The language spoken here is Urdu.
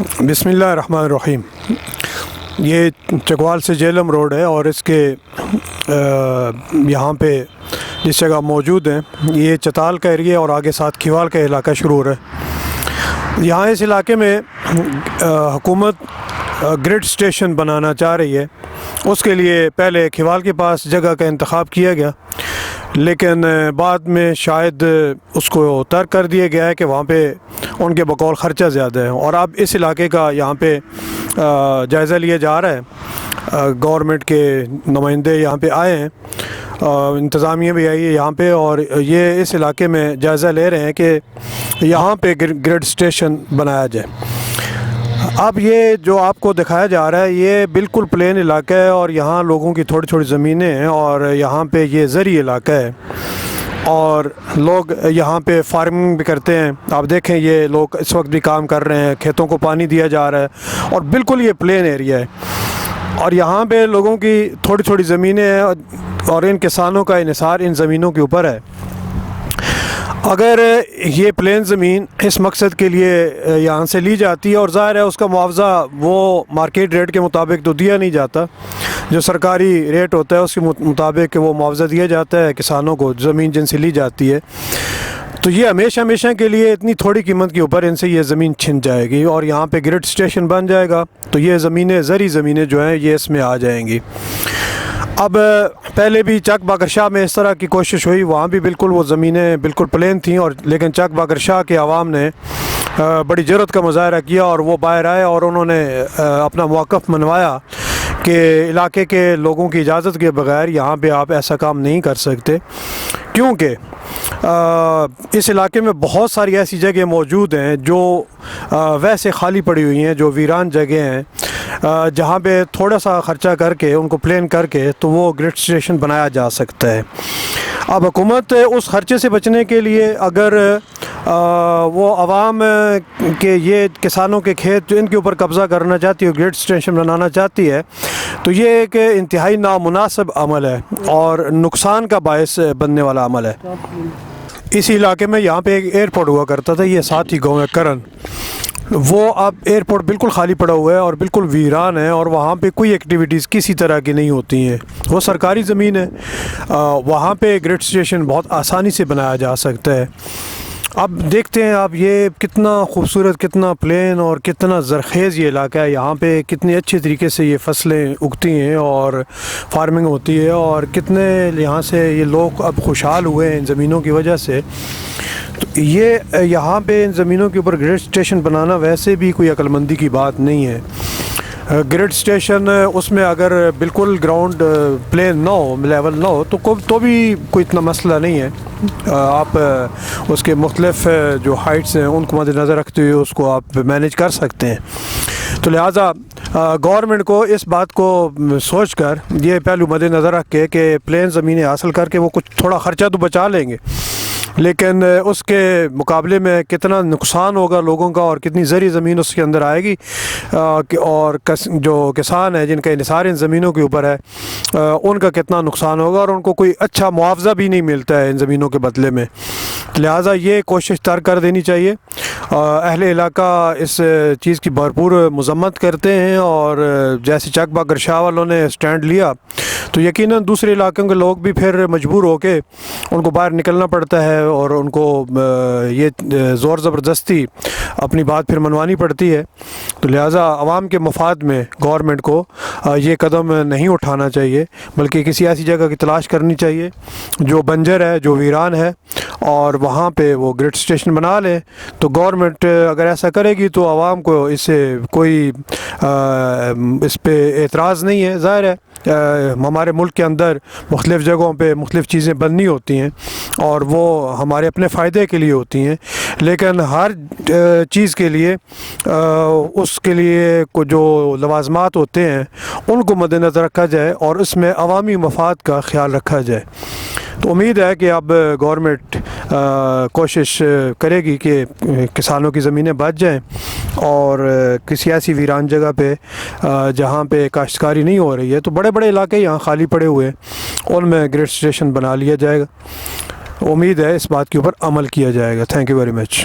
بسم اللہ الرحمن الرحیم۔ یہ چکوال سے جہلم روڈ ہے اور اس کے یہاں پہ جس جگہ موجود ہیں یہ چتال کا ایریا اور آگے ساتھ کھیوال کا علاقہ شروع ہو رہا ہے۔ یہاں اس علاقے میں حکومت گریڈ سٹیشن بنانا چاہ رہی ہے۔ اس کے لیے پہلے کھیوال کے پاس جگہ کا انتخاب کیا گیا، لیکن بعد میں شاید اس کو ترک کر دیا گیا ہے کہ وہاں پہ ان کے بقول خرچہ زیادہ ہے، اور اب اس علاقے کا یہاں پہ جائزہ لیا جا رہا ہے۔ گورنمنٹ کے نمائندے یہاں پہ آئے ہیں، انتظامیہ بھی آئی ہے یہاں پہ، اور یہ اس علاقے میں جائزہ لے رہے ہیں کہ یہاں پہ گریڈ سٹیشن بنایا جائے۔ اب یہ جو آپ کو دکھایا جا رہا ہے یہ بالکل پلین علاقہ ہے، اور یہاں لوگوں کی تھوڑی تھوڑی زمینیں ہیں، اور یہاں پہ یہ زرعی علاقہ ہے اور لوگ یہاں پہ فارمنگ بھی کرتے ہیں۔ آپ دیکھیں یہ لوگ اس وقت بھی کام کر رہے ہیں، کھیتوں کو پانی دیا جا رہا ہے، اور بالکل یہ پلین ایریا ہے، اور یہاں پہ لوگوں کی تھوڑی تھوڑی زمینیں ہیں، اور ان کسانوں کا انحصار ان زمینوں کے اوپر ہے۔ اگر یہ پلین زمین اس مقصد کے لیے یہاں سے لی جاتی ہے، اور ظاہر ہے اس کا معاوضہ وہ مارکیٹ ریٹ کے مطابق تو دیا نہیں جاتا، جو سرکاری ریٹ ہوتا ہے اس کے مطابق وہ معاوضہ دیا جاتا ہے کسانوں کو زمین جن سے لی جاتی ہے، تو یہ ہمیشہ کے لیے اتنی تھوڑی قیمت کے اوپر ان سے یہ زمین چھن جائے گی، اور یہاں پہ گریڈ سٹیشن بن جائے گا تو یہ زمینیں زرعی زمینیں جو ہیں یہ اس میں آ جائیں گی۔ اب پہلے بھی چک باقر شاہ میں اس طرح کی کوشش ہوئی، وہاں بھی بالکل وہ زمینیں بالکل پلین تھیں، اور لیکن چک باقر شاہ کے عوام نے بڑی جرأت کا مظاہرہ کیا، اور وہ باہر آئے اور انہوں نے اپنا موقف منوایا کہ علاقے کے لوگوں کی اجازت کے بغیر یہاں پہ آپ ایسا کام نہیں کر سکتے، کیونکہ اس علاقے میں بہت ساری ایسی جگہیں موجود ہیں جو ویسے خالی پڑی ہوئی ہیں، جو ویران جگہیں ہیں، جہاں پہ تھوڑا سا خرچہ کر کے ان کو پلین کر کے تو وہ گریڈ سٹیشن بنایا جا سکتا ہے۔ اب حکومت اس خرچے سے بچنے کے لیے اگر وہ عوام کے یہ کسانوں کے کھیت جو ان کے اوپر قبضہ کرنا چاہتی ہے، گریڈ سٹیشن بنانا چاہتی ہے، تو یہ ایک انتہائی نامناسب عمل ہے اور نقصان کا باعث بننے والا عمل ہے۔ اسی علاقے میں یہاں پہ ایک ایئرپورٹ ہوا کرتا تھا، یہ ساتھ ہی گاؤں ہے کرن، وہ اب ایئرپورٹ بالکل خالی پڑا ہوا ہے اور بالکل ویران ہے، اور وہاں پہ کوئی ایکٹیویٹیز کسی طرح کی نہیں ہوتی ہیں، وہ سرکاری زمین ہے، وہاں پہ گریڈ سٹیشن بہت آسانی سے بنایا جا سکتا ہے۔ اب دیکھتے ہیں آپ یہ کتنا خوبصورت، کتنا پلین اور کتنا زرخیز یہ علاقہ ہے، یہاں پہ کتنے اچھے طریقے سے یہ فصلیں اگتی ہیں اور فارمنگ ہوتی ہے، اور کتنے یہاں سے یہ لوگ اب خوشحال ہوئے ہیں ان زمینوں کی وجہ سے۔ تو یہ یہاں پہ ان زمینوں کے اوپر گریڈ سٹیشن بنانا ویسے بھی کوئی عقل مندی کی بات نہیں ہے۔ گریڈ سٹیشن اس میں اگر بالکل گراؤنڈ پلین نہ ہو، لیول نہ ہو تو بھی کوئی اتنا مسئلہ نہیں ہے، آپ اس کے مختلف جو ہائٹس ہیں ان کو مد نظر رکھتے ہوئے اس کو آپ مینیج کر سکتے ہیں۔ تو لہٰذا گورنمنٹ کو اس بات کو سوچ کر یہ پہلو مد نظر رکھ کے کہ پلین زمینیں حاصل کر کے وہ کچھ تھوڑا خرچہ تو بچا لیں گے، لیکن اس کے مقابلے میں کتنا نقصان ہوگا لوگوں کا، اور کتنی زرعی زمین اس کے اندر آئے گی، اور جو کسان ہیں جن کا انحصار ان زمینوں کے اوپر ہے ان کا کتنا نقصان ہوگا، اور ان کو کوئی اچھا معاوضہ بھی نہیں ملتا ہے ان زمینوں کے بدلے میں۔ لہٰذا یہ کوشش ترک کر دینی چاہیے۔ اہل علاقہ اس چیز کی بھرپور مذمت کرتے ہیں، اور جیسے چک باقر شاہ والوں نے سٹینڈ لیا تو یقیناً دوسرے علاقوں کے لوگ بھی پھر مجبور ہو کے ان کو باہر نکلنا پڑتا ہے، اور ان کو یہ زور زبردستی اپنی بات پھر منوانی پڑتی ہے۔ تو لہٰذا عوام کے مفاد میں گورنمنٹ کو یہ قدم نہیں اٹھانا چاہیے، بلکہ کسی ایسی جگہ کی تلاش کرنی چاہیے جو بنجر ہے، جو ویران ہے، اور وہاں پہ وہ گریڈ سٹیشن بنا لیں۔ تو گورنمنٹ اگر ایسا کرے گی تو عوام کو اس سے کوئی اس پہ اعتراض نہیں ہے۔ ظاہر ہے ہمارے ملک کے اندر مختلف جگہوں پہ مختلف چیزیں بننی ہوتی ہیں، اور وہ ہمارے اپنے فائدے کے لیے ہوتی ہیں، لیکن ہر چیز کے لیے اس کے لیے جو لوازمات ہوتے ہیں ان کو مد نظر رکھا جائے، اور اس میں عوامی مفاد کا خیال رکھا جائے۔ تو امید ہے کہ اب گورنمنٹ کوشش کرے گی کہ کسانوں کی زمینیں بچ جائیں، اور کسی ایسی ویران جگہ پہ جہاں پہ کاشتکاری نہیں ہو رہی ہے، تو بڑے بڑے علاقے یہاں خالی پڑے ہوئے ہیں، ان میں گریڈ سٹیشن بنا لیا جائے گا۔ امید ہے اس بات کے اوپر عمل کیا جائے گا۔ Thank you very much.